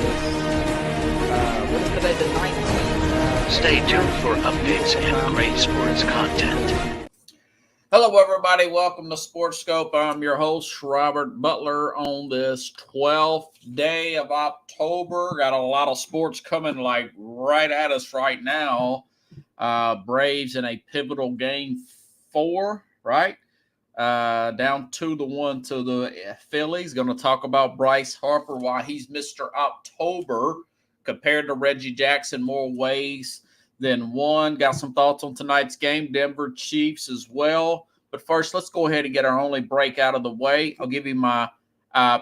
What is today, the 19th? Stay tuned for updates and great sports content. Hello, everybody. Welcome to Sports Scope. I'm your host, Robert Butler, on this 12th day of October. Got a lot of sports coming like right at us right now. Braves in a pivotal game 4, right? Down 2-1 to the Phillies. Going to talk about Bryce Harper, why he's Mr. October compared to Reggie Jackson more ways than one. Got some thoughts on tonight's game, Denver Chiefs as well. But first, let's go ahead and get our only break out of the way. I'll give you my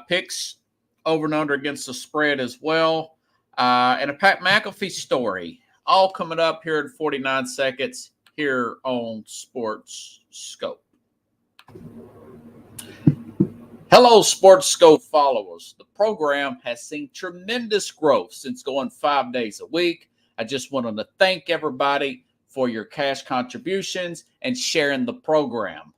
picks over and under against the spread as well. And a Pat McAfee story. All coming up here in 49 seconds here on Sports Scope. Hello, Sports Scope followers. The program has seen tremendous growth since going 5 days a week. I just wanted to thank everybody for your cash contributions and sharing the program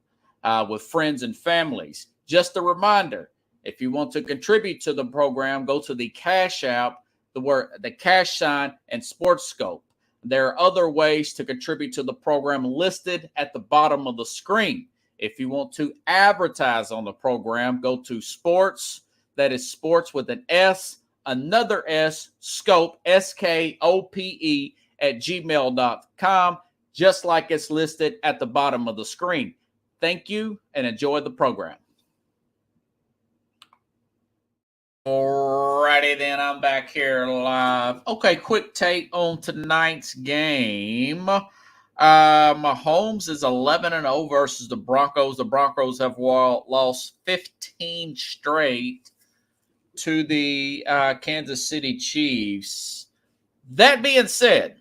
with friends and families. Just a reminder, if you want to contribute to the program, go to the Cash App, the cash sign, and Sports Scope. There are other ways to contribute to the program listed at the bottom of the screen. If you want to advertise on the program, go to sports, that is sports with an S, another S, scope, SKOPE, at gmail.com, just like it's listed at the bottom of the screen. Thank you and enjoy the program. Alrighty then, I'm back here live. Okay, quick take on tonight's game. Mahomes is 11-0 versus the Broncos. The Broncos have lost 15 straight to the Kansas City Chiefs. That being said,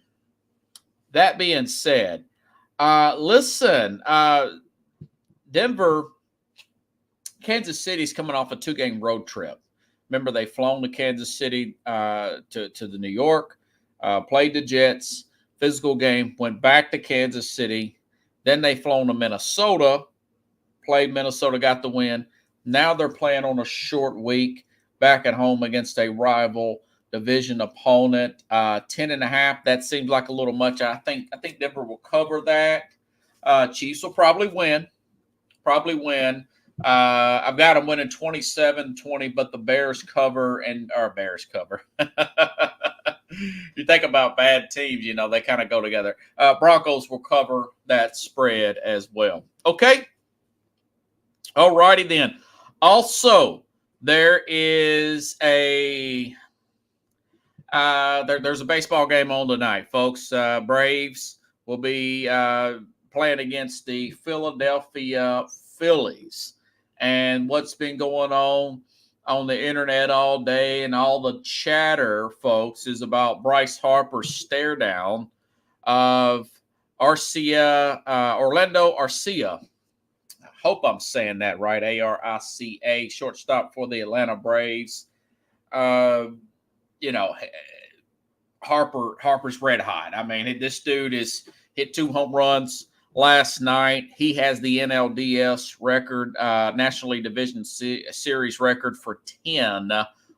listen, Denver, Kansas City's coming off a 2-game road trip. Remember, they flown to Kansas City to the New York, played the Jets. Physical game, went back to Kansas City. Then they flown to Minnesota, played Minnesota, got the win. Now they're playing on a short week back at home against a rival division opponent. 10.5, that seems like a little much. I think Denver will cover that. Chiefs will probably win. I've got them winning 27-20, but the Bears cover Bears cover. You think about bad teams, they kind of go together. Broncos will cover that spread as well. Okay? All righty then. Also, there is there's a baseball game on tonight, folks. Braves will be playing against the Philadelphia Phillies. And what's been going on the internet all day and all the chatter, folks, is about Bryce Harper's stare down of Orlando Arcia. I hope I'm saying that right, Arica, shortstop for the Atlanta Braves. Harper's red hot. I mean, this dude is hit 2 home runs last night. He has the NLDS record, National League Division Series record for 10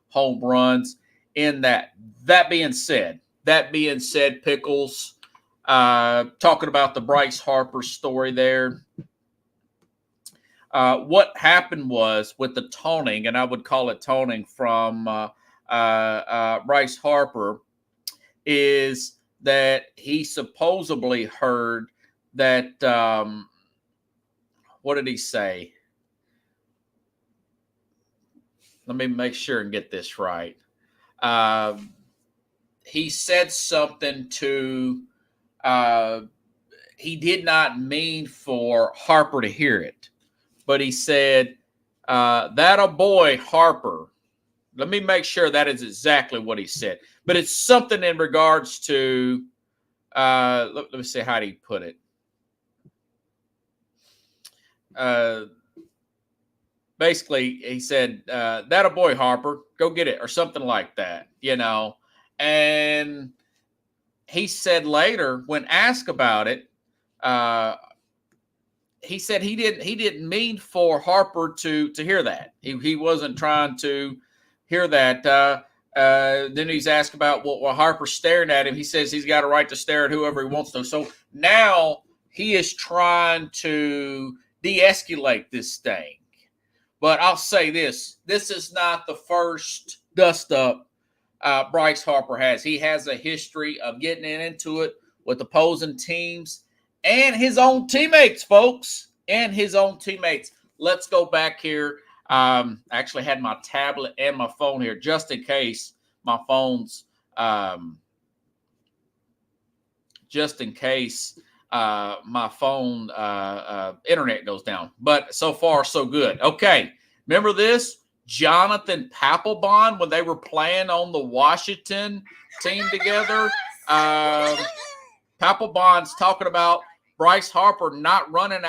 home runs in that. That being said, Pickles, talking about the Bryce Harper story there. What happened was with the toning, and I would call it toning from Bryce Harper, is that he supposedly heard that, what did he say? Let me make sure and get this right. He said something to, he did not mean for Harper to hear it, but he said, that a boy Harper. Let me make sure that is exactly what he said. But it's something in regards to, let me see, how do you put it? Basically, he said, that a boy, Harper, go get it, or something like that, And he said later, when asked about it, he said he didn't mean for Harper to hear that. He wasn't trying to hear that. Then he's asked about what Harper's staring at him. He says he's got a right to stare at whoever he wants to. So now he is trying to de-escalate this thing. But I'll say this. This is not the first dust-up Bryce Harper has. He has a history of getting into it with opposing teams and his own teammates, folks, and his own teammates. Let's go back here. I actually had my tablet and my phone here just in case my phone's my phone internet goes down. But so far, so good. Okay. Remember this? Jonathan Papelbon when they were playing on the Washington team together. Papelbon's talking about Bryce Harper not running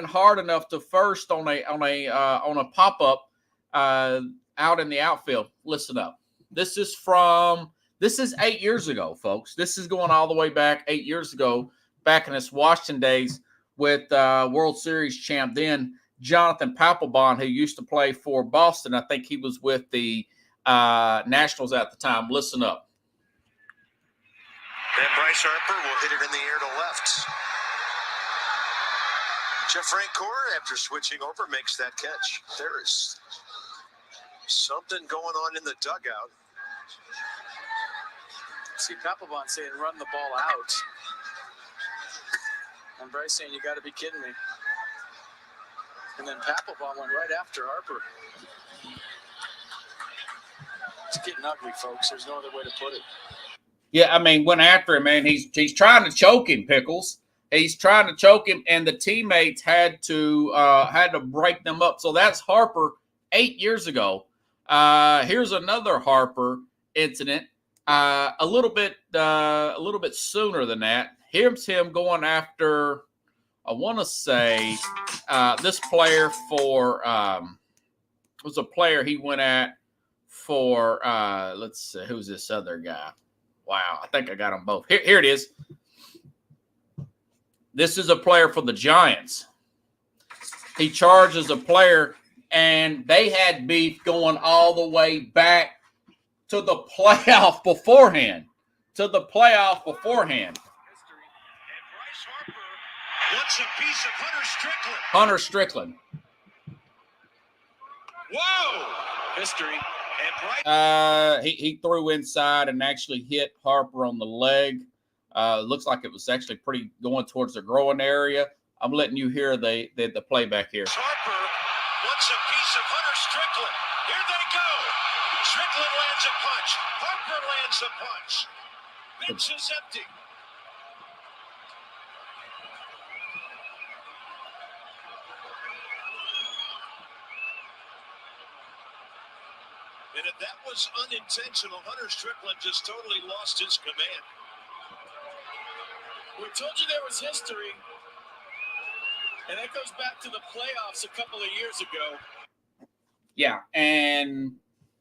hard enough to first on a pop up out in the outfield. Listen up. This is 8 years ago, folks. This is going all the way back 8 years ago, back in his Washington days with World Series champ then Jonathan Papelbon, who used to play for Boston. I think he was with the Nationals at the time. Listen up. And Bryce Harper will hit it in the air to left. Jeff Francoeur, after switching over, makes that catch. There is something going on in the dugout. See Papelbon saying, run the ball out. And Bryce saying, you got to be kidding me. And then Papelbon went right after Harper. It's getting ugly, folks. There's no other way to put it. Yeah, I mean, went after him, man. He's trying to choke him, Pickles. He's trying to choke him, and the teammates had to break them up. So that's Harper 8 years ago. Here's another Harper incident. A little bit sooner than that. Here's him going after, I want to say, this player for was a player he went at for. Let's see, who's this other guy? Wow, I think I got them both. Here it is. This is a player for the Giants. He charges a player, and they had beef going all the way back to the playoff beforehand. Wants a piece of Hunter Strickland. Whoa! History. And Bryce. He threw inside and actually hit Harper on the leg. Looks like it was actually pretty going towards the groin area. I'm letting you hear the playback here. Harper wants a piece of Hunter Strickland. Here they go. Strickland lands a punch. Harper lands a punch. Bench is empty. And if that was unintentional, Hunter Strickland just totally lost his command. We told you there was history. And that goes back to the playoffs a couple of years ago. Yeah, and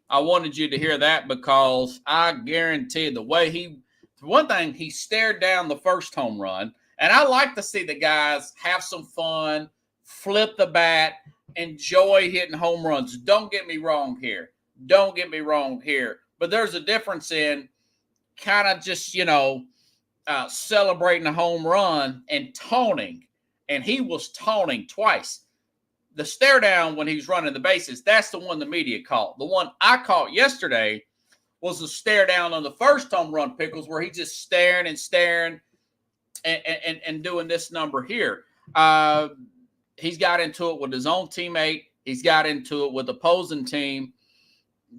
I wanted you to hear that because I guarantee the way one thing, he stared down the first home run. And I like to see the guys have some fun, flip the bat, enjoy hitting home runs. Don't get me wrong here. But there's a difference in kind of just, celebrating a home run and taunting. And he was taunting twice. The stare down when he was running the bases, that's the one the media caught. The one I caught yesterday was the stare down on the first home run, Pickles, where he's just staring and doing this number here. He's got into it with his own teammate. He's got into it with the opposing team.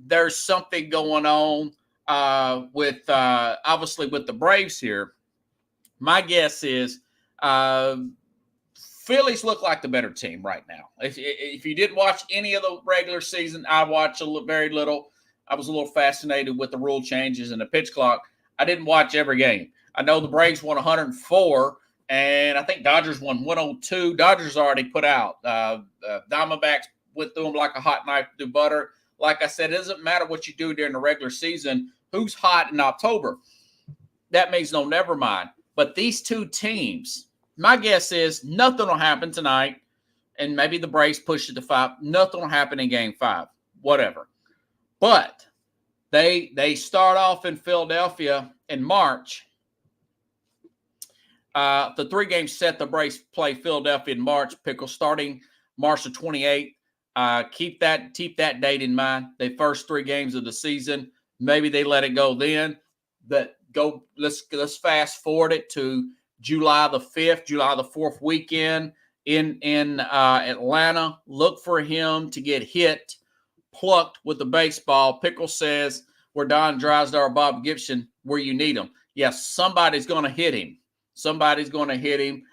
There's something going on with obviously with the Braves here. My guess is Phillies look like the better team right now. If you didn't watch any of the regular season, I watched very little. I was a little fascinated with the rule changes and the pitch clock. I didn't watch every game. I know the Braves won 104, and I think Dodgers won 102. Dodgers already put out. Diamondbacks went through them like a hot knife through butter. Like I said, it doesn't matter what you do during the regular season. Who's hot in October? That means no, never mind. But these two teams, my guess is nothing will happen tonight, and maybe the Braves push it to 5. Nothing will happen in Game 5. whatever. But they start off in Philadelphia in March. The 3-game set the Braves play Philadelphia in March. Pickle starting March the 28th. Keep that date in mind. The first 3 games of the season. Maybe they let it go then. Let's fast forward it to July the 5th, July the 4th weekend in Atlanta. Look for him to get hit, plucked with the baseball. Pickle says, where Don Drysdale or Bob Gibson, where you need him. Yes, somebody's going to hit him. Somebody's going to hit him.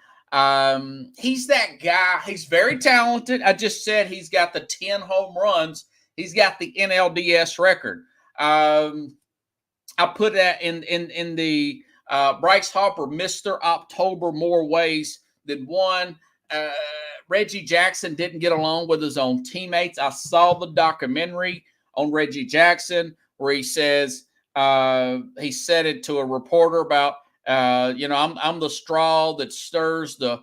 He's that guy. He's very talented. I just said he's got the 10 home runs. He's got the NLDS record. I put that in the Bryce Harper, Mr. October, more ways than one. Reggie Jackson didn't get along with his own teammates. I saw the documentary on Reggie Jackson where he says he said it to a reporter about I'm the straw that stirs the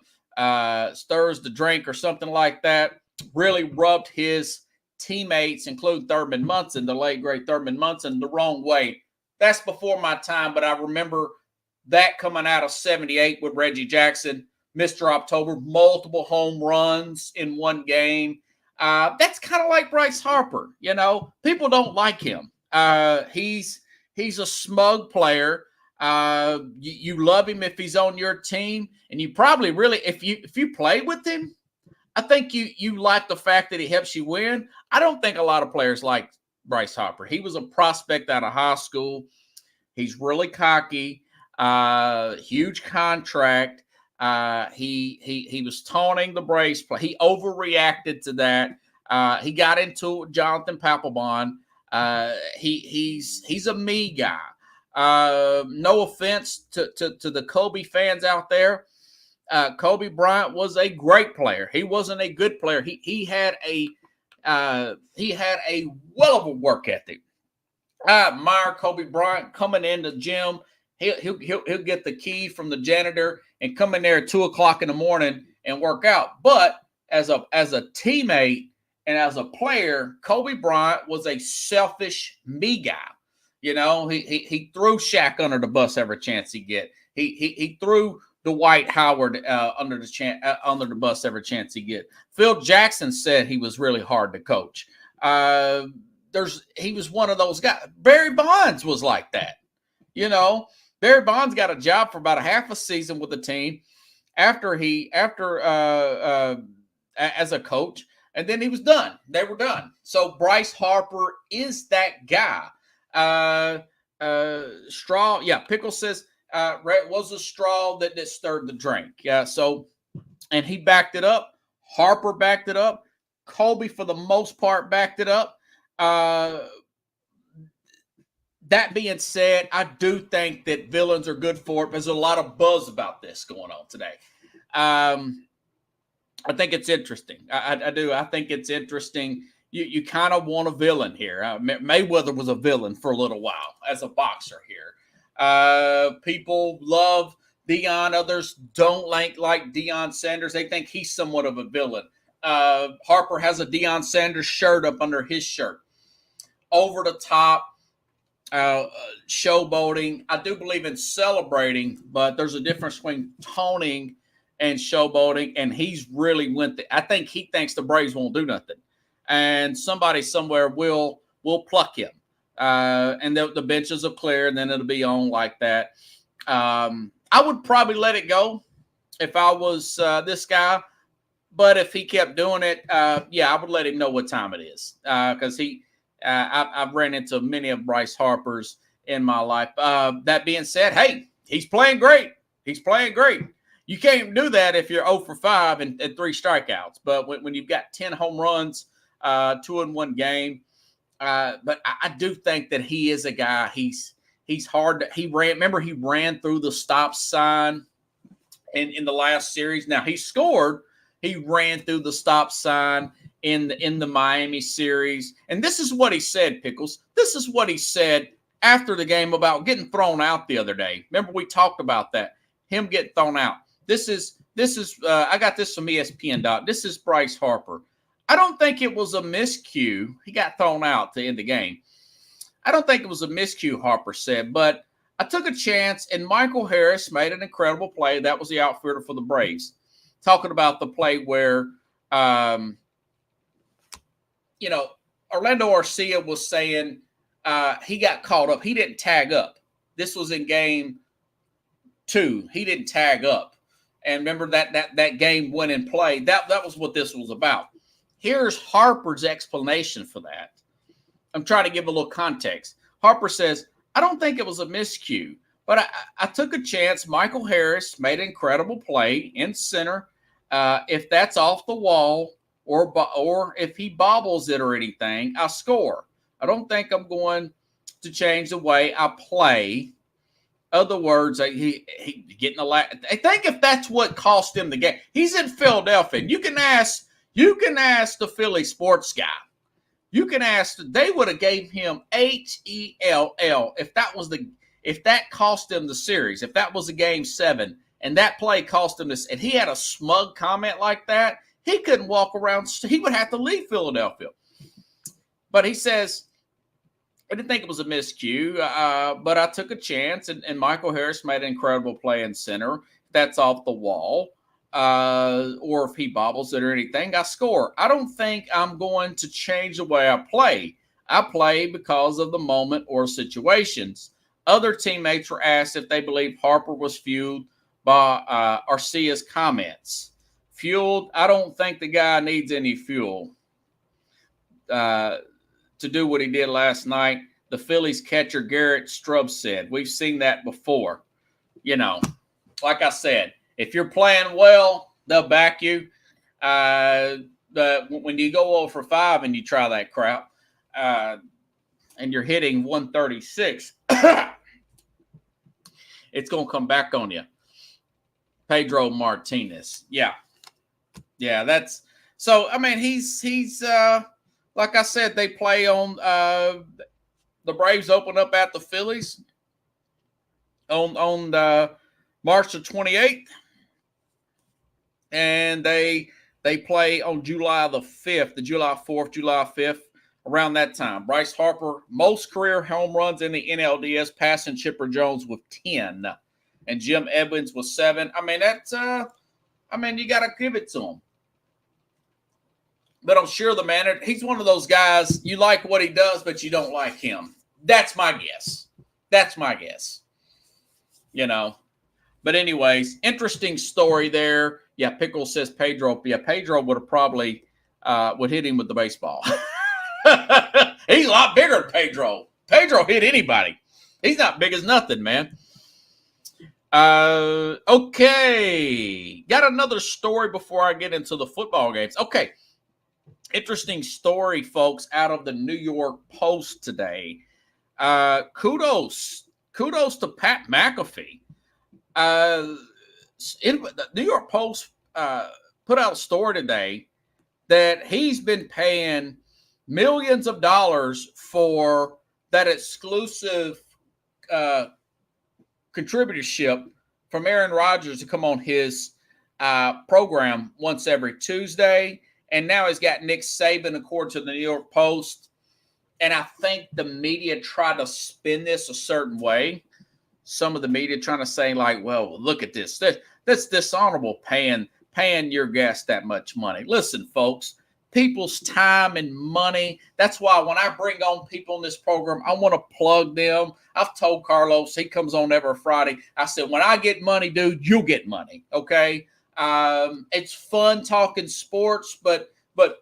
drink or something like that. Really rubbed his teammates, including Thurman Munson, the late great Thurman Munson, the wrong way. That's before my time, but I remember that coming out of 78 with Reggie Jackson, Mr. October, multiple home runs in one game. That's kind of like Bryce Harper. People don't like him. He's a smug player. You love him if he's on your team, and you probably really, if you play with him, I think you like the fact that he helps you win. I don't think a lot of players like Bryce Harper. He was a prospect out of high school. He's really cocky, huge contract. He was taunting the Braves play. He overreacted to that. He got into Jonathan Papelbon. He's a me guy. No offense to the Kobe fans out there. Kobe Bryant was a great player. He wasn't a good player. He had a well of a work ethic. I admire Kobe Bryant coming in the gym. He'll get the key from the janitor and come in there at 2:00 in the morning and work out. But as a teammate and as a player, Kobe Bryant was a selfish me guy. He threw Shaq under the bus every chance he get. He threw Dwight Howard under the bus every chance he get. Phil Jackson said he was really hard to coach. He was one of those guys. Barry Bonds was like that. Barry Bonds got a job for about a half a season with the team after as a coach, and then he was done. They were done. So Bryce Harper is that guy. Straw. Yeah. Pickle says, was a straw that stirred the drink. Yeah. So, and he backed it up. Harper backed it up. Kobe, for the most part, backed it up. That being said, I do think that villains are good for it. There's a lot of buzz about this going on today. I think it's interesting. I do. I think it's interesting. You kind of want a villain here. Mayweather was a villain for a little while as a boxer here. People love Deion. Others don't like Deion Sanders. They think he's somewhat of a villain. Harper has a Deion Sanders shirt up under his shirt. Over the top, showboating. I do believe in celebrating, but there's a difference between taunting and showboating, and he's really I think he thinks the Braves won't do nothing. And somebody somewhere will pluck him. And the benches will clear, and then it'll be on like that. I would probably let it go if I was this guy. But if he kept doing it, I would let him know what time it is. Because I've ran into many of Bryce Harper's in my life. That being said, hey, he's playing great. He's playing great. You can't do that if you're 0 for 5 and 3 strikeouts. But when you've got 10 home runs, 2 in one game. But I do think that he is a guy. He's hard. He ran through the stop sign in the last series. Now he scored. He ran through the stop sign in the Miami series. And this is what he said, Pickles. This is what he said after the game about getting thrown out the other day. Remember, we talked about that. Him getting thrown out. This is I got this from ESPN. This is Bryce Harper. I don't think it was a miscue. He got thrown out to end the game. I don't think it was a miscue, Harper said, but I took a chance, and Michael Harris made an incredible play. That was the outfielder for the Braves. Talking about the play where, Orlando Arcia was saying he got caught up. He didn't tag up. This was in game 2. He didn't tag up. And remember that game went in play. That was what this was about. Here's Harper's explanation for that. I'm trying to give a little context. Harper says, I don't think it was a miscue, but I took a chance. Michael Harris made an incredible play in center. If that's off the wall or if he bobbles it or anything, I score. I don't think I'm going to change the way I play. Other words, he getting a lot. I think if that's what cost him the game, he's in Philadelphia. You can ask the Philly sports guy. You can ask. They would have gave him HELL if that cost him the series. If that was a game 7 and that play cost him this, and he had a smug comment like that, he couldn't walk around. He would have to leave Philadelphia. But he says, I didn't think it was a miscue, but I took a chance, and Michael Harris made an incredible play in center. That's off the wall, or if he bobbles it or anything, I score. I don't think I'm going to change the way I play. I play because of the moment or situations. Other teammates were asked if they believe Harper was fueled by Arcia's comments. Fueled? I don't think the guy needs any fuel to do what he did last night. The Phillies catcher Garrett Strubb said, we've seen that before. Like I said, if you're playing well, they'll back you. When you go over for 5 and you try that crap, and you're hitting 136, it's going to come back on you. Pedro Martinez. Yeah, that's so. I mean, he's like I said, they play on the Braves open up at the Phillies on March the 28th, and they play on July the 5th, the July 4th, July 5th, around that time. Bryce Harper, most career home runs in the NLDS, passing Chipper Jones with 10, and Jim Edmonds with 7. I mean, that's you got to give it to him. But I'm sure the manager, he's one of those guys, you like what he does, but you don't like him. That's my guess. But anyways, interesting story there. Yeah, Pickle says Pedro. Yeah, Pedro would have probably would hit him with the baseball. He's a lot bigger than Pedro. Pedro hit anybody. He's not big as nothing, man. Okay. Got another story before I get into the football games. Okay. Interesting story, folks, out of the New York Post today. Kudos to Pat McAfee. The New York Post put out a story today that he's been paying millions of dollars for that exclusive contributorship from Aaron Rodgers to come on his program once every Tuesday. And now he's got Nick Saban, according to the New York Post. And I think the media tried to spin this a certain way. Some of the media trying to say, like, well, look at this. That's dishonorable paying your guest that much money. Listen, folks, people's time and money. That's why when I bring on people in this program, I want to plug them. I've told Carlos, he comes on every Friday. I said, when I get money, dude, you'll get money, okay? It's fun talking sports, but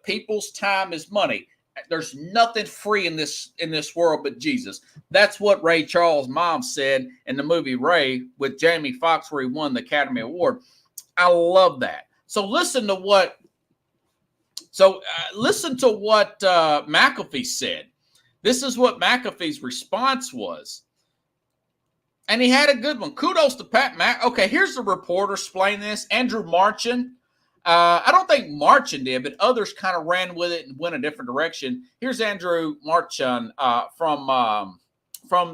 people's time is money. There's nothing free in this world but Jesus. That's what Ray Charles' mom said in the movie Ray with Jamie Foxx, where he won the Academy Award. I love that. So listen to what McAfee said. This is what McAfee's response was. And he had a good one. Kudos to Pat Mac. Okay, here's the reporter explaining this. Andrew Marchand. I don't think Marchand did, but others kind of ran with it and went a different direction. Here's Andrew Marchand from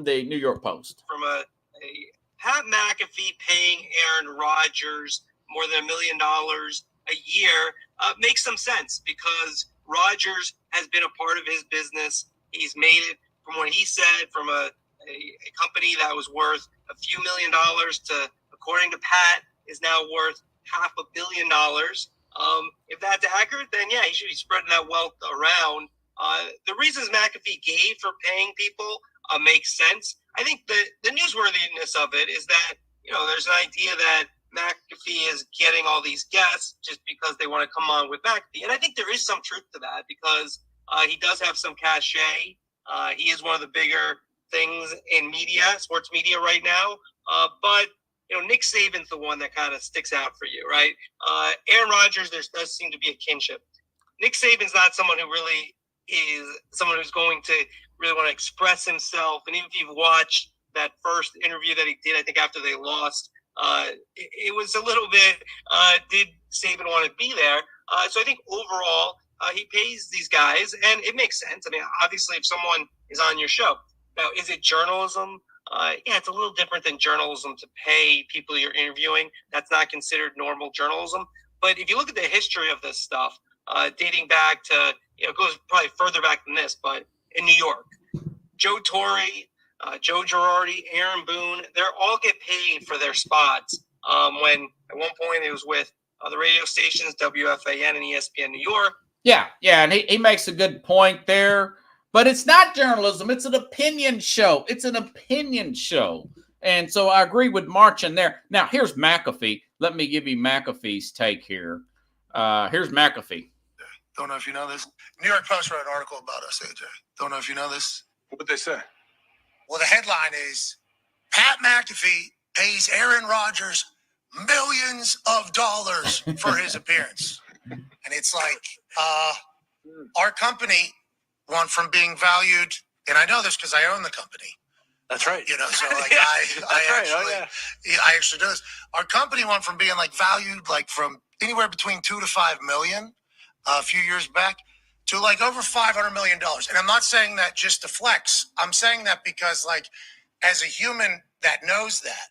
the New York Post. From a Pat McAfee paying Aaron Rodgers more than $1 million a year makes some sense because Rodgers has been a part of his business. He's made it from what he said, from a company that was worth a few $1 million to, according to Pat, is now worth $500 million. If that's accurate, then yeah, he should be spreading that wealth around. The reasons McAfee gave for paying people makes sense. I think the newsworthiness of it is that, there's an idea that McAfee is getting all these guests just because they want to come on with McAfee. And I think there is some truth to that because he does have some cachet. He is one of the bigger things in media, sports media right now. But Nick Saban's the one that kind of sticks out for you, right? Aaron Rodgers, there does seem to be a kinship. Nick Saban's not someone who really is someone who's going to really want to express himself. And even if you've watched that first interview that he did, I think after they lost, it was a little bit, did Saban want to be there? So I think overall, he pays these guys, and it makes sense. I mean, obviously, if someone is on your show. Now, is it journalism? Yeah, it's a little different than journalism to pay people you're interviewing. That's not considered normal journalism. But if you look at the history of this stuff, dating back to, it goes probably further back than this, but in New York, Joe Torre, Joe Girardi, Aaron Boone, they all get paid for their spots. When at one point it was with the radio stations, WFAN and ESPN New York. Yeah, and he makes a good point there. But it's not journalism. It's an opinion show. It's an opinion show. And so I agree with Marchin there. Now, here's McAfee. Let me give you McAfee's take here. Here's McAfee. Don't know if you know this. New York Post wrote an article about us, AJ. Don't know if you know this. What'd they say? Well, the headline is, Pat McAfee pays Aaron Rodgers millions of dollars for his appearance. And it's like, our company went from being valued, and I know this because I own the company. That's right. So like Yeah, I actually do this. Our company went from being valued from anywhere between 2 to 5 million a few years back to over $500 million. And I'm not saying that just to flex. I'm saying that because as a human that knows that,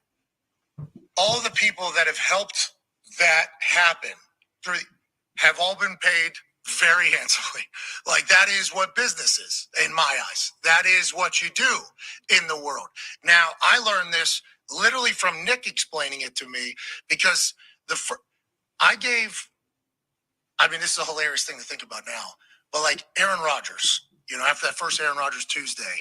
all the people that have helped that happen have all been paid very handsomely. That is what business is in my eyes. That is what you do in the world. Now, I learned this literally from Nick explaining it to me because this is a hilarious thing to think about now, but Aaron Rodgers, after that first Aaron Rodgers Tuesday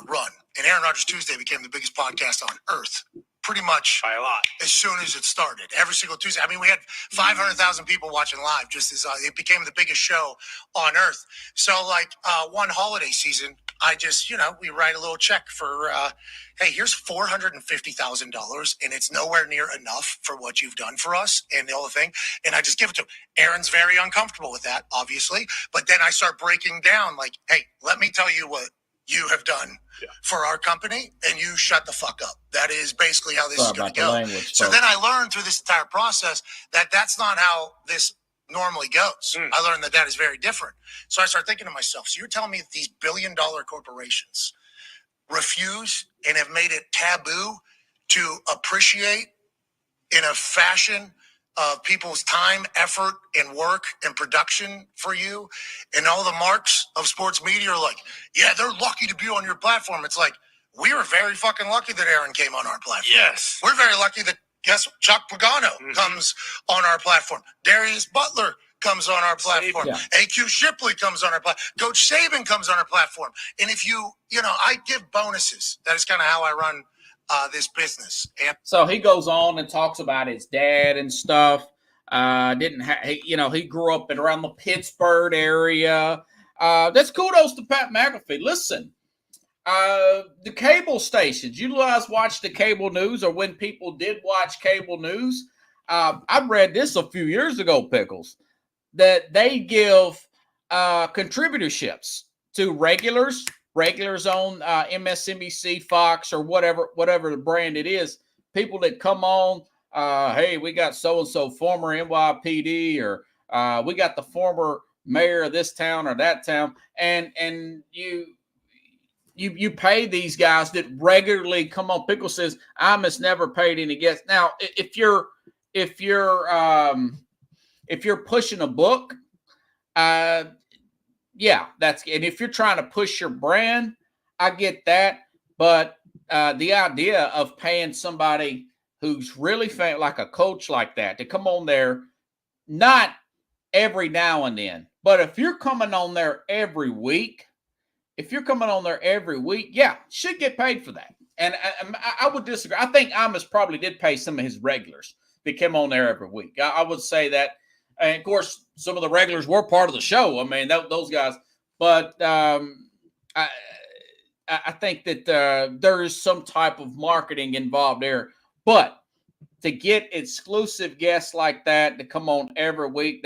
run, and Aaron Rodgers Tuesday became the biggest podcast on earth pretty much by a lot as soon as it started. Every single Tuesday. I mean, we had 500,000 people watching live just as it became the biggest show on earth. So one holiday season, I just, we write a little check for, hey, here's $450,000 and it's nowhere near enough for what you've done for us and the whole thing. And I just give it to him. Aaron's very uncomfortable with that, obviously. But then I start breaking down hey, let me tell you what you have done for our company, and you shut the fuck up. That is basically how this is going to go. So then I learned through this entire process that that's not how this normally goes. I learned that is very different. So I started thinking to myself, so you're telling me that these billion-dollar corporations refuse and have made it taboo to appreciate in a fashion of people's time, effort, and work and production for you, and all the marks of sports media are yeah, they're lucky to be on your platform. It's we were very fucking lucky that Aaron came on our platform. Yes. We're very lucky that, Chuck Pagano comes on our platform. Darius Butler comes on our platform. AQ Shipley comes on our platform. Coach Saban comes on our platform. And if I give bonuses. That is kind of how I run this business. And so he goes on and talks about his dad and stuff. He grew up around the Pittsburgh area. That's kudos to Pat McAfee. Listen, the cable stations, you guys watch the cable news, or when people did watch cable news, I read this a few years ago, Pickles, that they give contributorships to regulars on MSNBC, Fox, or whatever the brand it is, people that come on, hey, we got so-and-so former NYPD, or we got the former mayor of this town or that town, and you pay these guys that regularly come on. Pickle says, I must never paid any guests. Now, if you're pushing a book, yeah, and if you're trying to push your brand, I get that. But the idea of paying somebody who's really like a coach like that to come on there, not every now and then, but if you're coming on there every week, yeah, should get paid for that. And I would disagree. I think Amos probably did pay some of his regulars that came on there every week. I would say that. And of course, some of the regulars were part of the show. I mean, those guys. But I think that there is some type of marketing involved there. But to get exclusive guests like that to come on every week,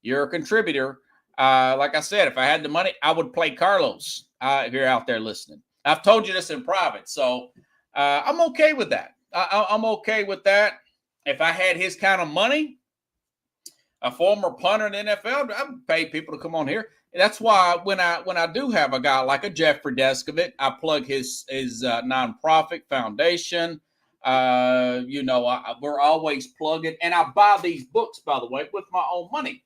you're a contributor. Like I said, if I had the money, I would play Carlos if you're out there listening. I've told you this in private, so I'm okay with that. I'm okay with that. If I had his kind of money, a former punter in the NFL, I would pay people to come on here. That's why when I do have a guy like a Jeffrey Deskovic, I plug his nonprofit foundation. We're always plugging, and I buy these books, by the way, with my own money.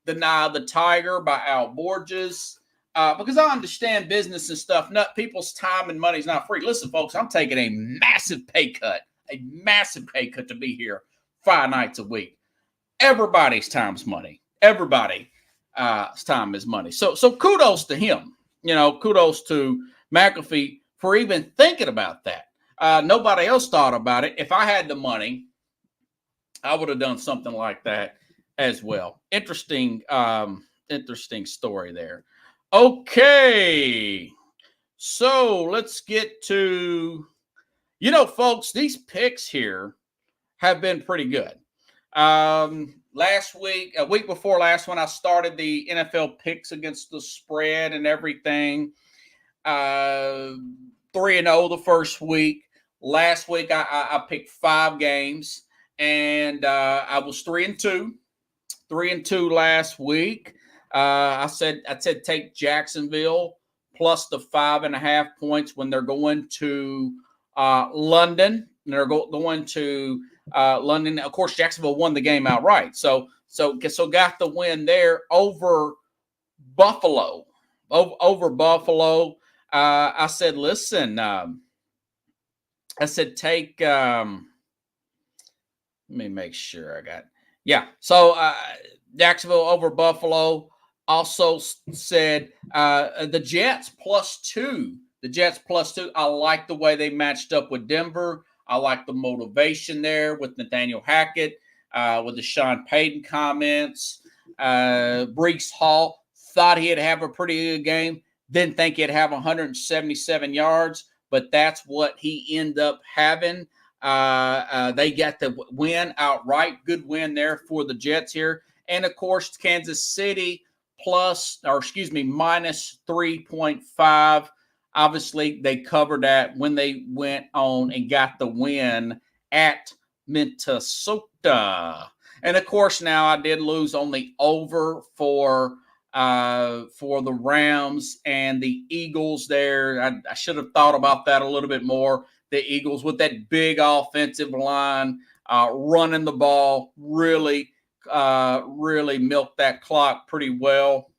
Deny the Tiger by Al Borges, because I understand business and stuff. People's time and money is not free. Listen, folks, I'm taking a massive pay cut to be here 5 nights a week. Everybody's time's money. Everybody's time is money. So kudos to him. Kudos to McAfee for even thinking about that. Nobody else thought about it. If I had the money, I would have done something like that as well. Interesting story there. Okay. So let's get to, folks, these picks here have been pretty good. Last week, a week before last, when I started the NFL picks against the spread and everything, 3-0 the first week. Last week, I picked 5 games, and I was 3-2. 3-2 last week. I said take Jacksonville plus the 5.5 points when they're going to London. And they're going to London. Of course, Jacksonville won the game outright. So got the win there over Buffalo. Over Buffalo. I said, listen. I said take. Let me make sure I got. Yeah. So Jacksonville over Buffalo. Also said the Jets +2. The Jets +2. I like the way they matched up with Denver. I like the motivation there with Nathaniel Hackett, with the Sean Payton comments. Brees Hall thought he'd have a pretty good game. Didn't think he'd have 177 yards, but that's what he ended up having. They got the win outright. Good win there for the Jets here. And, of course, Kansas City -3.5. Obviously, they covered that when they went on and got the win at Minnesota. And, of course, now I did lose on the over for the Rams and the Eagles there. I should have thought about that a little bit more. The Eagles with that big offensive line, running the ball, really milked that clock pretty well.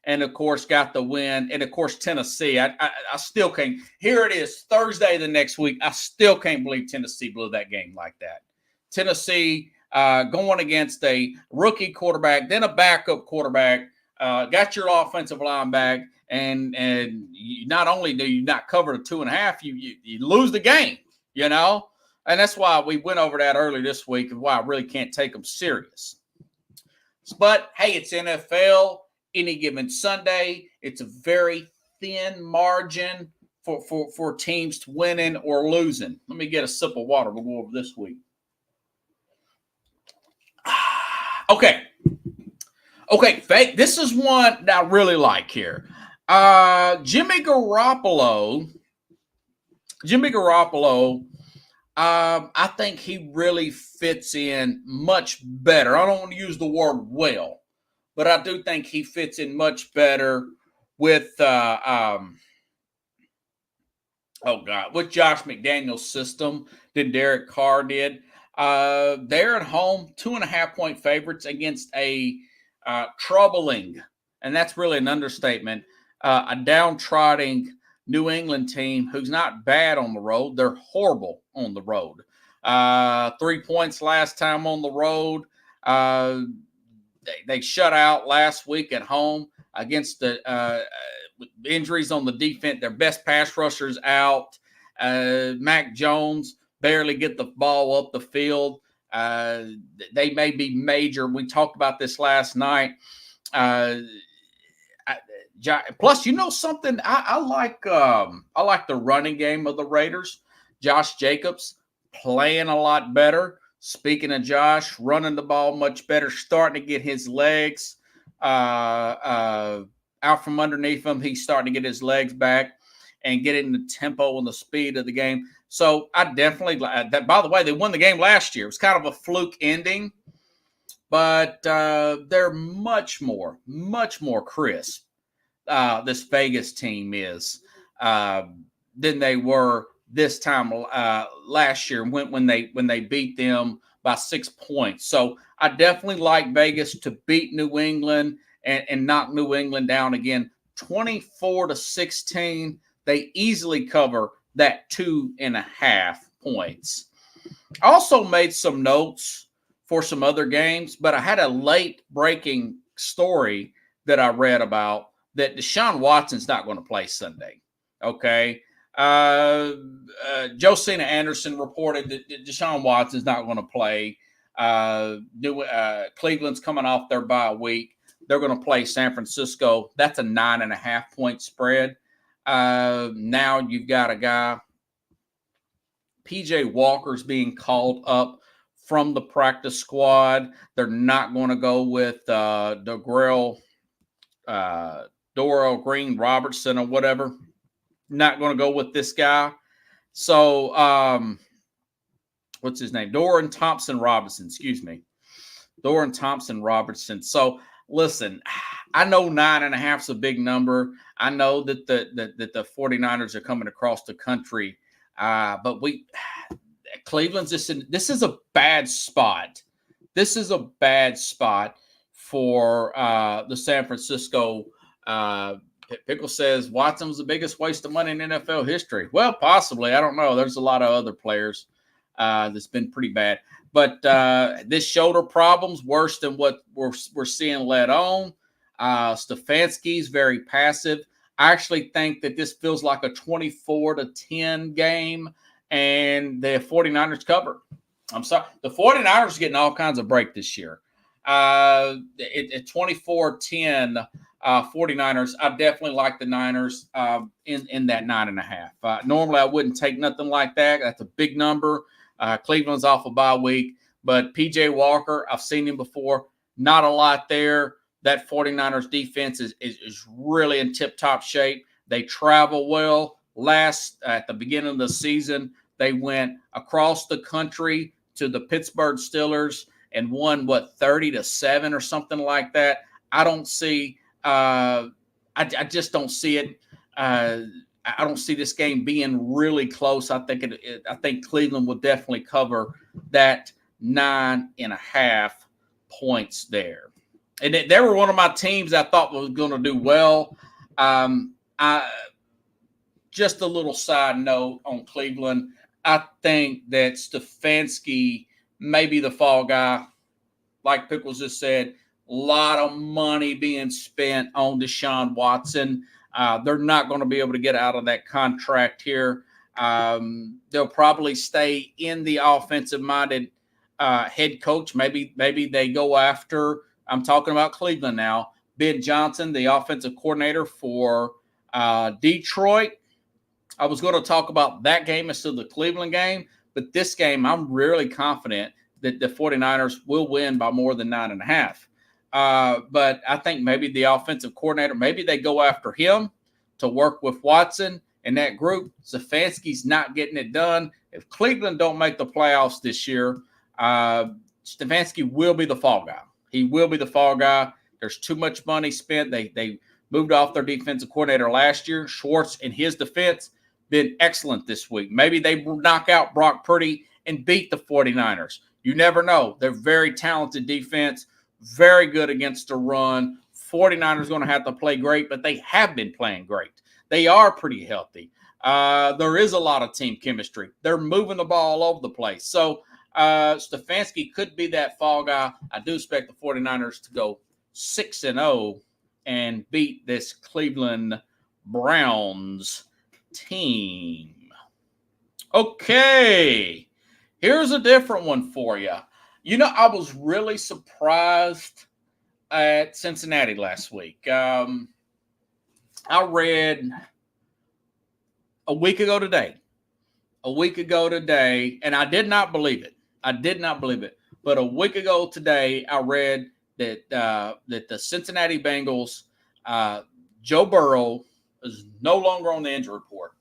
And, of course, got the win. And, of course, Tennessee. I still can't. Here it is, Thursday the next week. I still can't believe Tennessee blew that game like that. Tennessee going against a rookie quarterback, then a backup quarterback, got your offensive line back, and not only do you not cover the 2.5, you lose the game, And that's why we went over that earlier this week and why I really can't take them serious. But, hey, it's NFL. Any given Sunday, it's a very thin margin for teams to winning or losing. Let me get a sip of water. We'll go over this week. Okay, this is one that I really like here. Jimmy Garoppolo, I think he really fits in much better. I don't want to use the word well, but I do think he fits in much better with with Josh McDaniels' system than Derek Carr did. They're at home, 2.5 point favorites against a troubling and that's really an understatement, a downtrodden New England team who's not bad on the road. They're horrible on the road. 3 points last time on the road. They shut out last week at home against the injuries on the defense. Their best pass rushers out. Mac Jones barely get the ball up the field. They may be major. We talked about this last night. Plus, you know something? I like the running game of the Raiders. Josh Jacobs playing a lot better. Speaking of Josh, running the ball much better, starting to get his legs out from underneath him. He's starting to get his legs back and getting the tempo and the speed of the game. So I definitely that. By the way, they won the game last year. It was kind of a fluke ending, but they're much more crisp. This Vegas team is than they were this time last year when they beat them by 6 points. So I definitely like Vegas to beat New England and knock New England down again. 24-16. They easily cover that 2.5 points. I also made some notes for some other games, but I had a late breaking story that I read about that Deshaun Watson's not going to play Sunday. Okay. Josina Anderson reported that Deshaun Watson's not going to play. Cleveland's coming off their bye week. They're going to play San Francisco. That's a 9.5 point spread. Now you've got a guy, PJ Walker's being called up from the practice squad. They're not going to go with Dorial Green Robertson or whatever. Not going to go with this guy. So, what's his name? Dorian Thompson Robinson. So, listen, I know 9.5 is a big number. I know that the 49ers are coming across the country, but Cleveland's this is a bad spot. This is a bad spot for the San Francisco. Pickle says Watson was the biggest waste of money in NFL history. Well, possibly. I don't know. There's a lot of other players that's been pretty bad. But this shoulder problem's worse than what we're seeing let on. Stefanski's very passive. I actually think that this feels like a 24-10 game, and the 49ers cover. I'm sorry. The 49ers are getting all kinds of break this year. At 24-10, 49ers, I definitely like the Niners in that 9.5. Normally, I wouldn't take nothing like that. That's a big number. Cleveland's off a bye week. But P.J. Walker, I've seen him before. Not a lot there. That 49ers defense is really in tip-top shape. They travel well. At the beginning of the season, they went across the country to the Pittsburgh Steelers and won, 30-7 or something like that. I don't see I just don't see it. I don't see this game being really close. I think Cleveland will definitely cover that 9.5 points there. And they were one of my teams I thought was going to do well. Just a little side note on Cleveland. I think that Stefanski may be the fall guy. Like Pickles just said, a lot of money being spent on Deshaun Watson. They're not going to be able to get out of that contract here. They'll probably stay in the offensive-minded head coach. Maybe they go after, I'm talking about Cleveland now, Ben Johnson, the offensive coordinator for Detroit. I was going to talk about that game instead of the Cleveland game, but this game I'm really confident that the 49ers will win by more than 9.5. But I think maybe the offensive coordinator, maybe they go after him to work with Watson and that group. Stefanski's not getting it done. If Cleveland don't make the playoffs this year, Stefanski will be the fall guy. He will be the fall guy. There's too much money spent. They moved off their defensive coordinator last year. Schwartz, in his defense, been excellent this week. Maybe they knock out Brock Purdy and beat the 49ers. You never know. They're very talented defense, very good against the run, 49ers going to have to play great, but they have been playing great. They are pretty healthy. There is a lot of team chemistry. They're moving the ball all over the place. So Stefanski could be that fall guy. I do expect the 49ers to go 6-0 and beat this Cleveland Browns team. Okay, here's a different one for you. You know, I was really surprised at Cincinnati last week. I read a week ago today, and I did not believe it. But a week ago today, I read that the Cincinnati Bengals, Joe Burrow, is no longer on the injury report,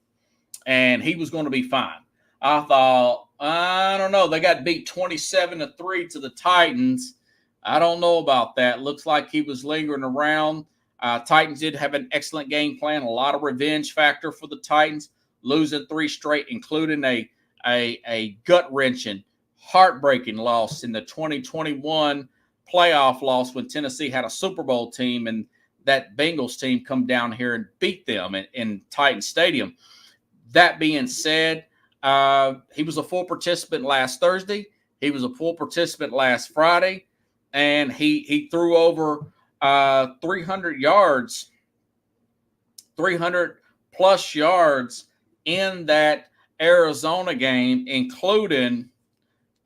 and he was going to be fine. I thought, I don't know. They got beat 27-3 to the Titans. I don't know about that. Looks like he was lingering around. Titans did have an excellent game plan, a lot of revenge factor for the Titans, losing 3 straight, including a gut-wrenching, heartbreaking loss in the 2021 playoff loss when Tennessee had a Super Bowl team and that Bengals team come down here and beat them in Titan Stadium. That being said, he was a full participant last Thursday. He was a full participant last Friday, and he threw over 300 yards, 300-plus yards in that Arizona game, including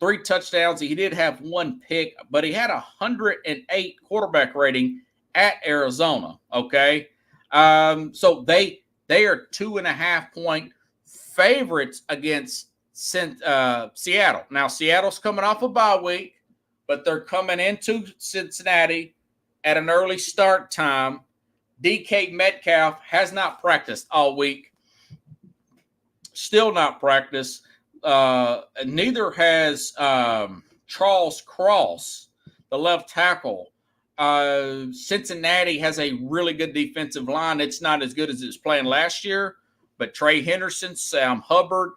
3 touchdowns. He did have 1 pick, but he had a 108 quarterback rating at Arizona, okay? So they are 2.5-point favorites against Seattle. Now, Seattle's coming off a bye week, but they're coming into Cincinnati at an early start time. DK Metcalf has not practiced all week. Still not practiced. Neither has Charles Cross, the left tackle. Cincinnati has a really good defensive line. It's not as good as it was playing last year, but Trey Henderson, Sam Hubbard,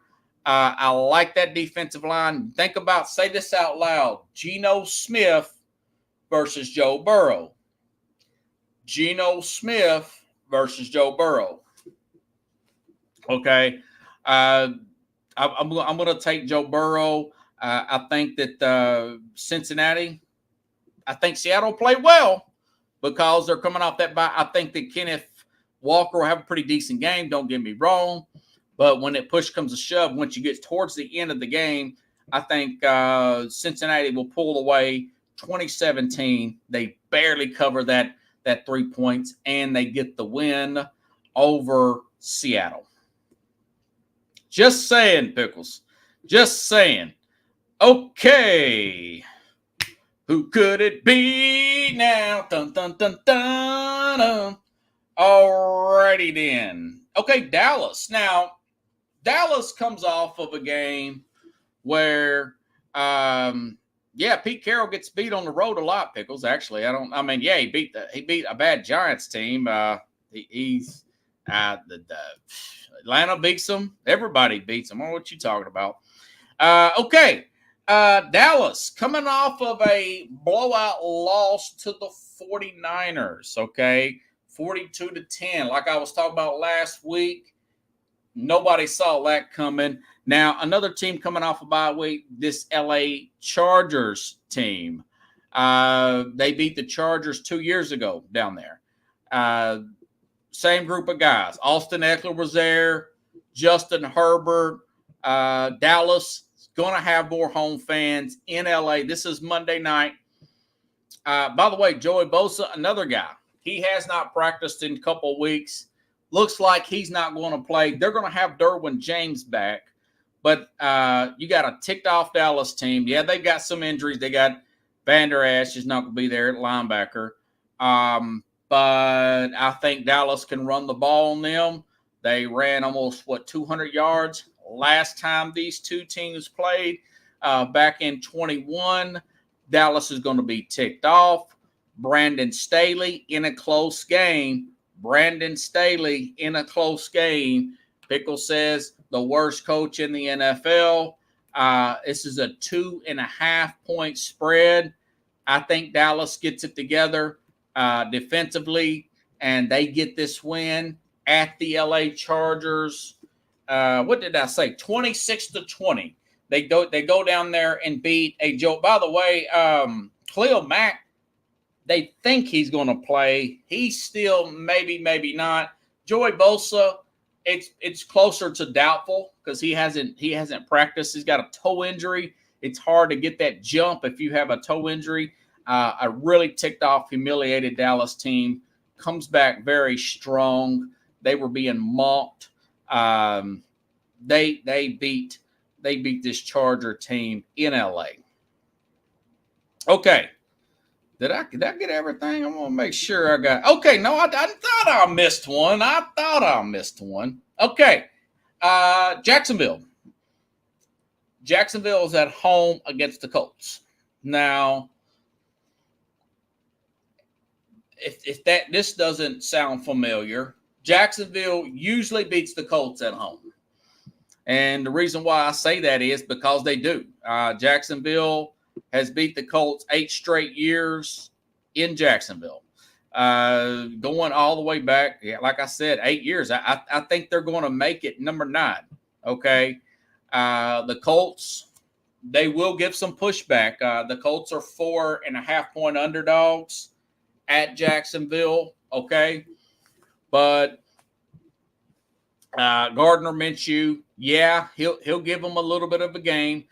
I like that defensive line. Think about, say this out loud, Geno Smith versus Joe Burrow. Geno Smith versus Joe Burrow. Okay. I'm going to take Joe Burrow. I think that Cincinnati, I think Seattle play well because they're coming off that bye. I think that Kenneth Walker will have a pretty decent game. Don't get me wrong. But when it push comes to shove, once you get towards the end of the game, I think Cincinnati will pull away 2017. They barely cover that 3 points, and they get the win over Seattle. Just saying, Pickles. Just saying. Okay. Who could it be now? Dun, dun, dun, dun, dun. Alrighty then. Okay, Dallas. Now, Dallas comes off of a game where, Pete Carroll gets beat on the road a lot, Pickles, actually. He beat a bad Giants team. Atlanta beats them. Everybody beats them. I don't know what you talking about. Dallas coming off of a blowout loss to the 49ers, okay? 42-10. Like I was talking about last week, nobody saw that coming. Now, another team coming off a bye week, this LA Chargers team. They beat the Chargers 2 years ago down there. Same group of guys. Austin Eckler was there. Justin Herbert. Dallas is going to have more home fans in LA. This is Monday night. By the way, Joey Bosa, another guy. He has not practiced in a couple of weeks. Looks like he's not going to play. They're going to have Derwin James back. But you got a ticked-off Dallas team. Yeah, they've got some injuries. They got Vander Esch is not going to be there at linebacker. But I think Dallas can run the ball on them. They ran almost, 200 yards last time these two teams played back in 21. Dallas is going to be ticked off. Brandon Staley in a close game. Pickle says the worst coach in the NFL. This is a 2.5-point spread. I think Dallas gets it together. defensively, and they get this win at the LA Chargers. What did I say? 26-20. They go down there and beat a Joe. By the way, Khalil Mack, they think he's going to play. He's still maybe not. Joey Bosa, it's closer to doubtful because he hasn't practiced. He's got a toe injury. It's hard to get that jump if you have a toe injury. A really ticked off, humiliated Dallas team comes back very strong. They were being mocked. They beat this Charger team in LA. Okay. Did I get everything? I'm gonna make sure I got. Okay, no, I thought I missed one. Okay, Jacksonville. Jacksonville is at home against the Colts. Now, if this doesn't sound familiar, Jacksonville usually beats the Colts at home. And the reason why I say that is because they do. Jacksonville has beat the Colts 8 straight years in Jacksonville. Going all the way back, like I said, 8 years. I think they're going to make it number 9. Okay. The Colts, they will give some pushback. The Colts are 4.5-point underdogs at Jacksonville. Okay. But Gardner Minshew, yeah, he'll give them a little bit of a game.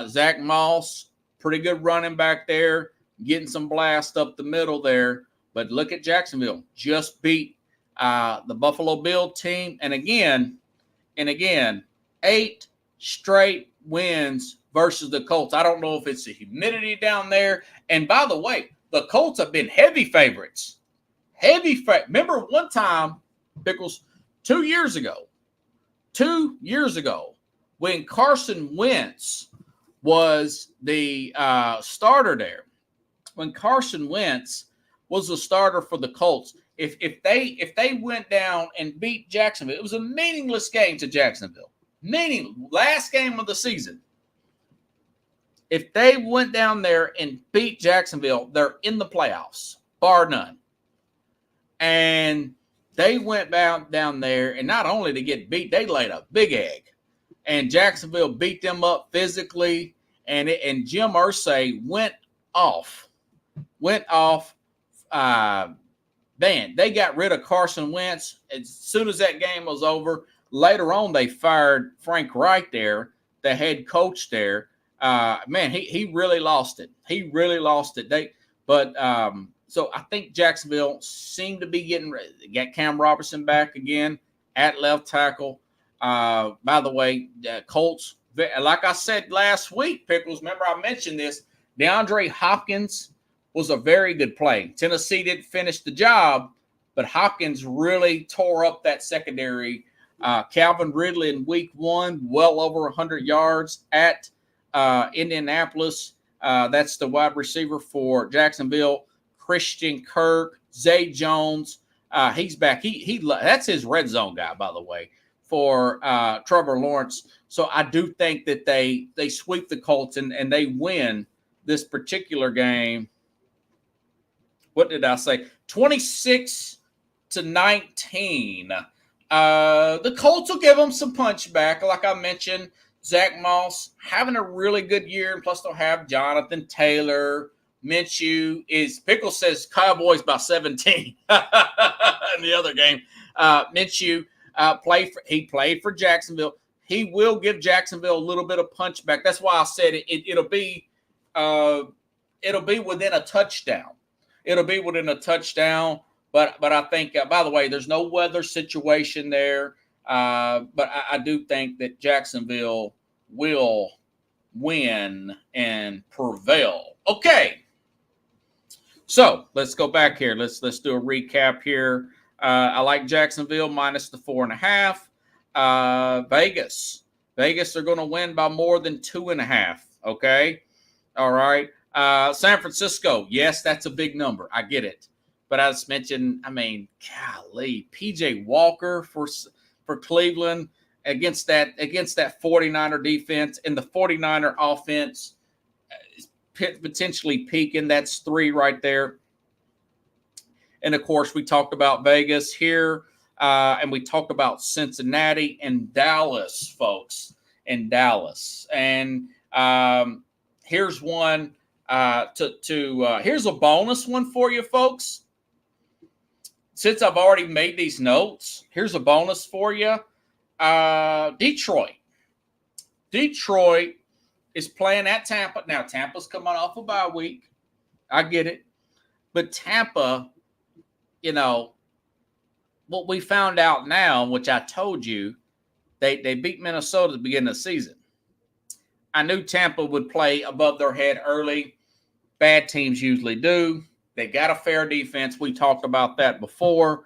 Zach Moss, pretty good running back there, getting some blast up the middle there. But look at Jacksonville, just beat the Buffalo Bills team. And again, 8 straight wins versus the Colts. I don't know if it's the humidity down there. And by the way, the Colts have been heavy favorites. Remember one time, Pickles, 2 years ago, when Carson Wentz was the starter there, when Carson Wentz was the starter for the Colts, if they went down and beat Jacksonville, it was a meaningless game to Jacksonville. Last game of the season. If they went down there and beat Jacksonville, they're in the playoffs, bar none. And they went down there, and not only to get beat, they laid a big egg. And Jacksonville beat them up physically, and Jim Irsay went off. Man, they got rid of Carson Wentz as soon as that game was over. Later on, they fired Frank Reich there, the head coach there. Man, he really lost it. So I think Jacksonville seemed to be getting ready. They got Cam Robertson back again at left tackle. By the way, Colts, like I said last week, Pickles, remember I mentioned this, DeAndre Hopkins was a very good play. Tennessee didn't finish the job, but Hopkins really tore up that secondary. Calvin Ridley in week 1, well over 100 yards at Indianapolis. That's the wide receiver for Jacksonville. Christian Kirk, Zay Jones, he's back. He that's his red zone guy, by the way, for Trevor Lawrence. So I do think that they sweep the Colts and they win this particular game. What did I say? 26-19. The Colts will give them some punch back, like I mentioned. Zach Moss having a really good year, and plus they'll have Jonathan Taylor. Minshew Pickle says Cowboys by 17 in the other game. Minshew played for Jacksonville. He will give Jacksonville a little bit of punch back. That's why I said it'll be within a touchdown. It'll be within a touchdown. But I think, by the way, there's no weather situation there. But I do think that Jacksonville will win and prevail. Okay. So let's go back here. Let's do a recap here. I like Jacksonville minus the 4.5. Vegas are going to win by more than 2.5. Okay. All right. San Francisco. Yes, that's a big number. I get it. But I just mentioned, golly, PJ Walker for Cleveland against that 49er defense, and the 49er offense potentially peaking. That's 3 right there. And, of course, we talked about Vegas here, and we talked about Cincinnati and Dallas, folks, in Dallas. And here's one here's a bonus one for you, folks. Since I've already made these notes, here's a bonus for you. Detroit. Detroit is playing at Tampa. Now, Tampa's coming off a bye week. I get it. But Tampa, what we found out now, which I told you, they beat Minnesota at the beginning of the season. I knew Tampa would play above their head early. Bad teams usually do. They got a fair defense. We talked about that before.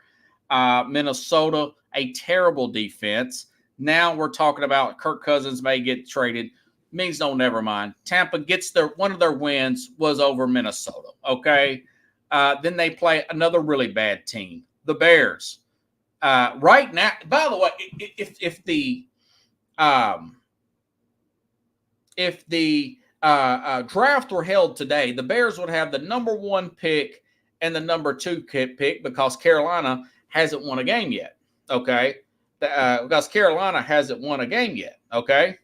Minnesota, a terrible defense. Now we're talking about Kirk Cousins may get traded. Means no, never mind. Tampa gets one of their wins was over Minnesota. Okay. Then they play another really bad team, the Bears. Right now, by the way, if the draft were held today, the Bears would have the number 1 pick and the number 2 pick because Carolina hasn't won a game yet. Okay. Because Carolina hasn't won a game yet. Okay.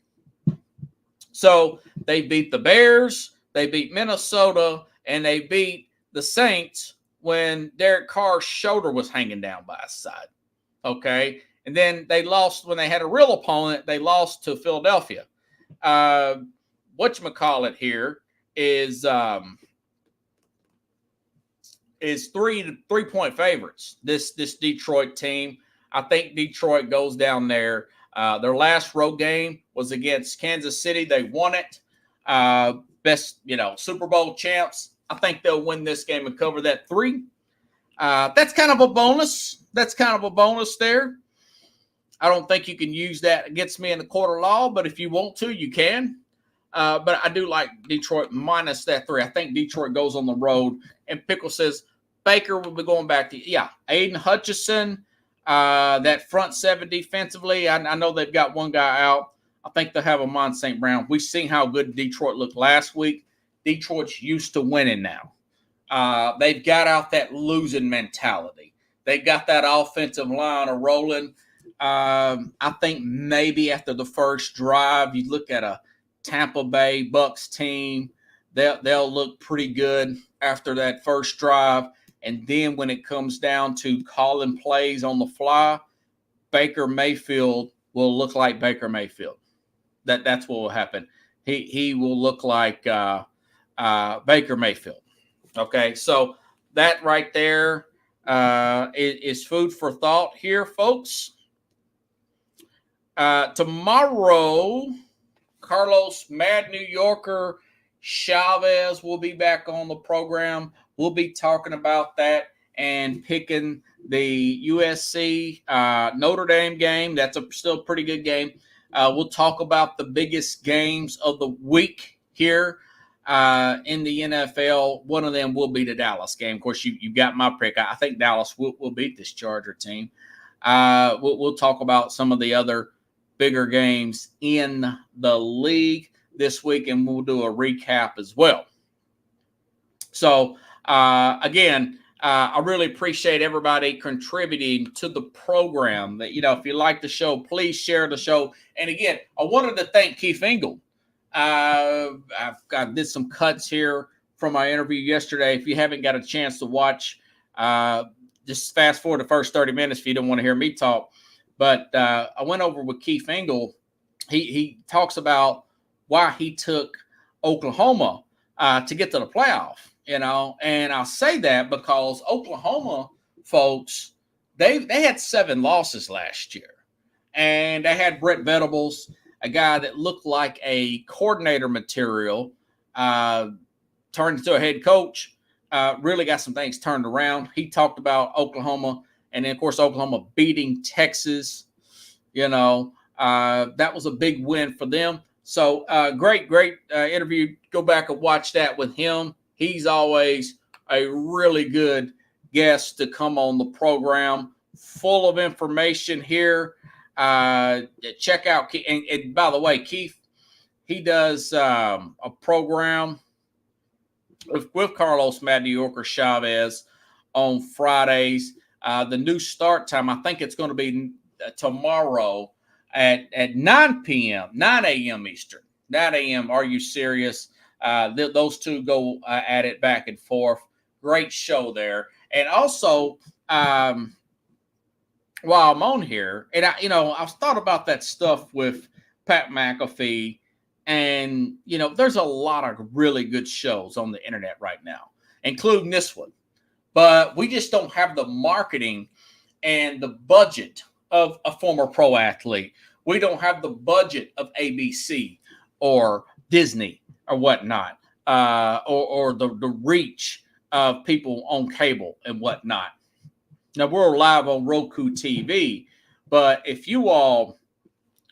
So they beat the Bears, they beat Minnesota, and they beat the Saints when Derek Carr's shoulder was hanging down by his side. Okay. And then they lost when they had a real opponent. They lost to Philadelphia. Whatchamacallit here is 3-point favorites. This Detroit team. I think Detroit goes down there. Their last road game was against Kansas City. They won it. Best, Super Bowl champs. I think they'll win this game and cover that 3. That's kind of a bonus. That's kind of a bonus there. I don't think you can use that against me in the court of law, but if you want to, you can. But I do like Detroit minus that 3. I think Detroit goes on the road. And Pickle says Baker will be going back to, Aiden Hutchinson, that front 7 defensively. I know they've got one guy out. I think they'll have Amon St. Brown. We've seen how good Detroit looked last week. Detroit's used to winning now. They've got out that losing mentality. They got that offensive line rolling. I think maybe after the first drive, you look at a Tampa Bay Bucks team, they'll look pretty good after that first drive. And then when it comes down to calling plays on the fly, Baker Mayfield will look like Baker Mayfield. That's what will happen. He will look like Baker Mayfield. Okay, so that right there is food for thought here, folks. Tomorrow, Carlos Mad New Yorker Chavez will be back on the program. We'll be talking about that and picking the USC Notre Dame game. That's still a pretty good game. We'll talk about the biggest games of the week here in the NFL. One of them will be the Dallas game. Of course, you got my pick. I think Dallas will beat this Charger team. We'll talk about some of the other bigger games in the league this week, and we'll do a recap as well. So, again, I really appreciate everybody contributing to the program. That if you like the show, please share the show. And again, I wanted to thank Keith Engel. I did some cuts here from my interview yesterday. If you haven't got a chance to watch, just fast forward the first 30 minutes if you don't want to hear me talk. But I went over with Keith Engel. He talks about why he took Oklahoma to get to the playoff. And I'll say that because Oklahoma folks, they had 7 losses last year, and they had Brett Venables, a guy that looked like a coordinator material, turned into a head coach, really got some things turned around. He talked about Oklahoma, and then of course Oklahoma beating Texas. That was a big win for them. So great interview. Go back and watch that with him. He's always a really good guest to come on the program, full of information here. Check out, and by the way, Keith, he does a program with Carlos Mad New Yorker Chavez on Fridays. The new start time, I think it's going to be tomorrow at 9 p.m., 9 a.m. Eastern. 9 a.m. Are you serious? Those two go at it back and forth. Great show there. And also, while I'm on here, and I've thought about that stuff with Pat McAfee, and there's a lot of really good shows on the internet right now, including this one. But we just don't have the marketing and the budget of a former pro athlete. We don't have the budget of ABC or Disney or whatnot, or the reach of people on cable and whatnot. Now, we're live on Roku TV, but if you all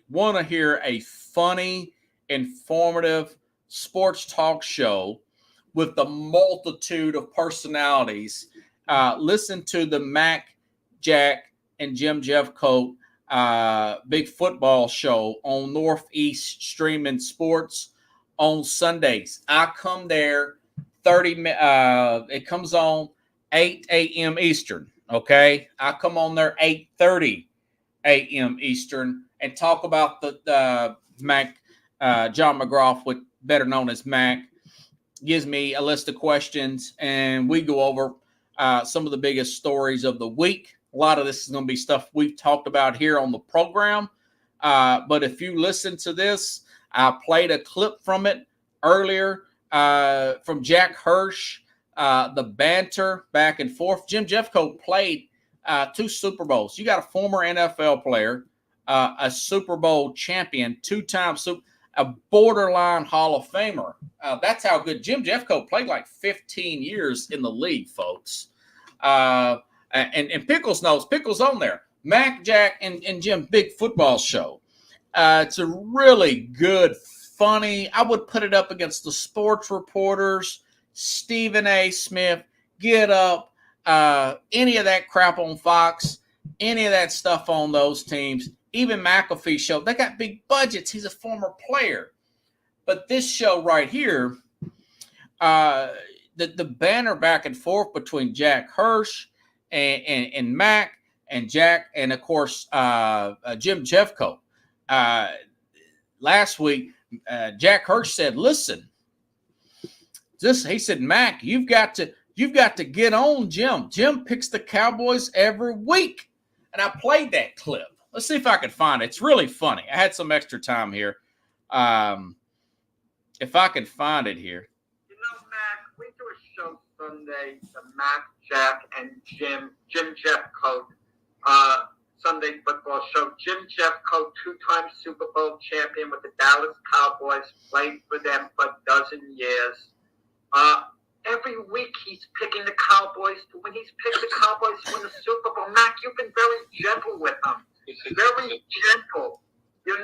want to hear a funny, informative sports talk show with the multitude of personalities, listen to the Mac, Jack, and Jim Jeffcoat big football show on Northeast Streaming Sports on Sundays. I come there 30 it comes on 8 a.m. Eastern, okay? I come on there 8:30 a.m. Eastern and talk about the Mac, John McGraw, better known as Mac, gives me a list of questions, and we go over some of the biggest stories of the week. A lot of this is going to be stuff we've talked about here on the program. But if you listen to this, I played a clip from it earlier from Jack Hirsch, the banter back and forth. Jim Jeffcoat played 2 Super Bowls. You got a former NFL player, a Super Bowl champion, 2-time a borderline Hall of Famer. That's how good Jim Jeffcoat played, like 15 years in the league, folks. And Pickles knows. Pickles on there. Mac, Jack, and Jim, big football show. It's a really good, funny. I would put it up against the sports reporters, Stephen A. Smith, Get Up, any of that crap on Fox, any of that stuff on those teams. Even McAfee show, they got big budgets. He's a former player. But this show right here, the banner back and forth between Jack Hirsch and Mac and Jack, and of course Jim Jeffcoat. Last week, Jack Hirsch said, "Listen, he said, Mac, you've got to get on Jim. Jim picks the Cowboys every week." And I played that clip. Let's see if I can find it. It's really funny. I had some extra time here. If I can find it here. Mac, we do a show Sunday, the Mac, Jack, and Jim Jeffcoat Sunday football show. Jim Jeffcoat, 2-time Super Bowl champion with the Dallas Cowboys, played for them for a dozen years. Every week he's picking the Cowboys to win. He's picked the Cowboys to win the Super Bowl. Mac, you've been very gentle with him. Very gentle. You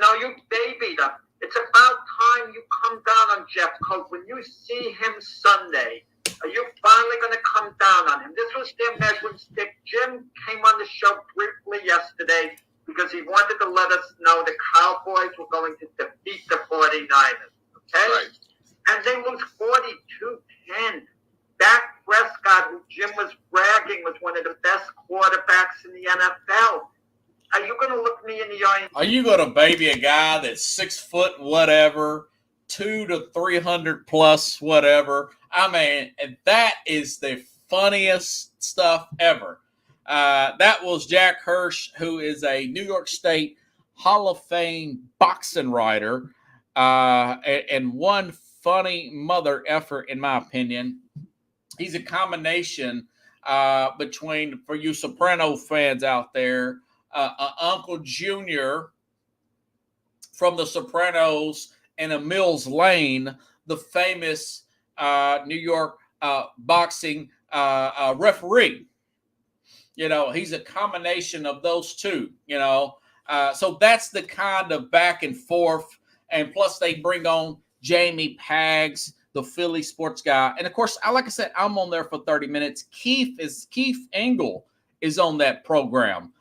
babied him. It's about time you come down on Jeffcoat. When you see him Sunday, are you finally going to come down on him? This was their measuring stick. Jim came on the show briefly yesterday because he wanted to let us know the Cowboys were going to defeat the 49ers. Okay? Right. And they lose 42-10. Dak Prescott, who Jim was bragging was one of the best quarterbacks in the NFL. Are you going to look me in the eye? Are you going to baby a guy that's 6 foot whatever, 200 to 300 plus whatever? I mean, that is the funniest stuff ever. That was Jack Hirsch, who is a New York State Hall of Fame boxing writer, and one funny mother effer, in my opinion. He's a combination between, for you Soprano fans out there, Uncle Junior from The Sopranos and a Mills Lane, the famous New York boxing referee. He's a combination of those two, so that's the kind of back and forth. And plus they bring on Jamie Paggs, the Philly sports guy. And of course, like I said, I'm on there for 30 minutes. Keith Engel is on that program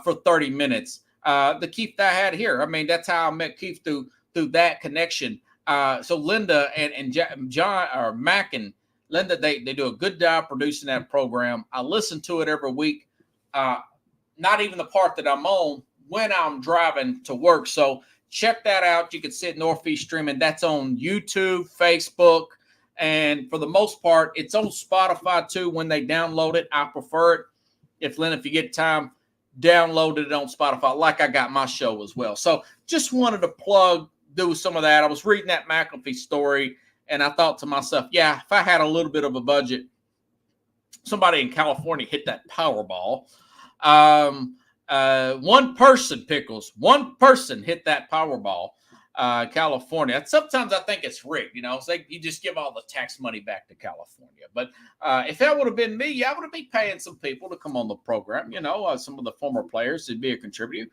for 30 minutes. The Keith that I had here. I mean, that's how I met Keith through that connection. So Linda and John or Mac and Linda, they do a good job producing that program. I listen to it every week. Not even the part that I'm on when I'm driving to work. So check that out. You can see it Northeast Streaming. That's on YouTube, Facebook, and for the most part, it's on Spotify too when they download it. I prefer it. If you get time, download it on Spotify like I got my show as well. So just wanted to do some of that. I was reading that McAfee story, and I thought to myself, yeah, if I had a little bit of a budget, somebody in California hit that Powerball. One person hit that Powerball, California. Sometimes I think it's rigged, so you just give all the tax money back to California. But if that would have been me, I would have been paying some people to come on the program, some of the former players to be a contributor,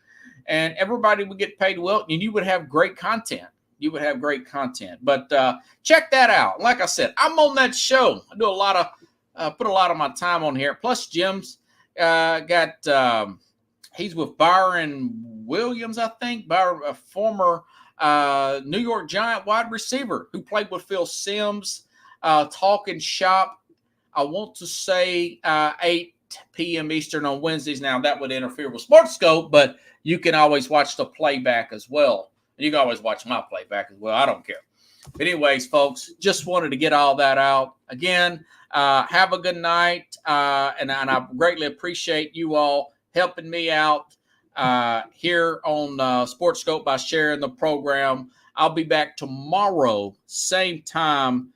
and everybody would get paid well, and you would have great content. But check that out. Like I said, I'm on that show. I do put a lot of my time on here. Plus, Jim's he's with Byron Williams, I think, a former New York Giant wide receiver who played with Phil Simms, talking shop. I want to say 8 p.m. Eastern on Wednesdays. Now, that would interfere with Sports Scope, but you can always watch the playback as well. You can always watch my playback as well. I don't care. But anyways, folks, just wanted to get all that out. Again, have a good night, and I greatly appreciate you all helping me out here on Sports Scope by sharing the program. I'll be back tomorrow, same time,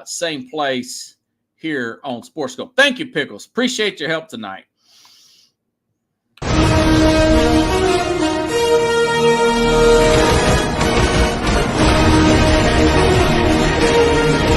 same place here on Sports Scope. Thank you, Pickles. Appreciate your help tonight.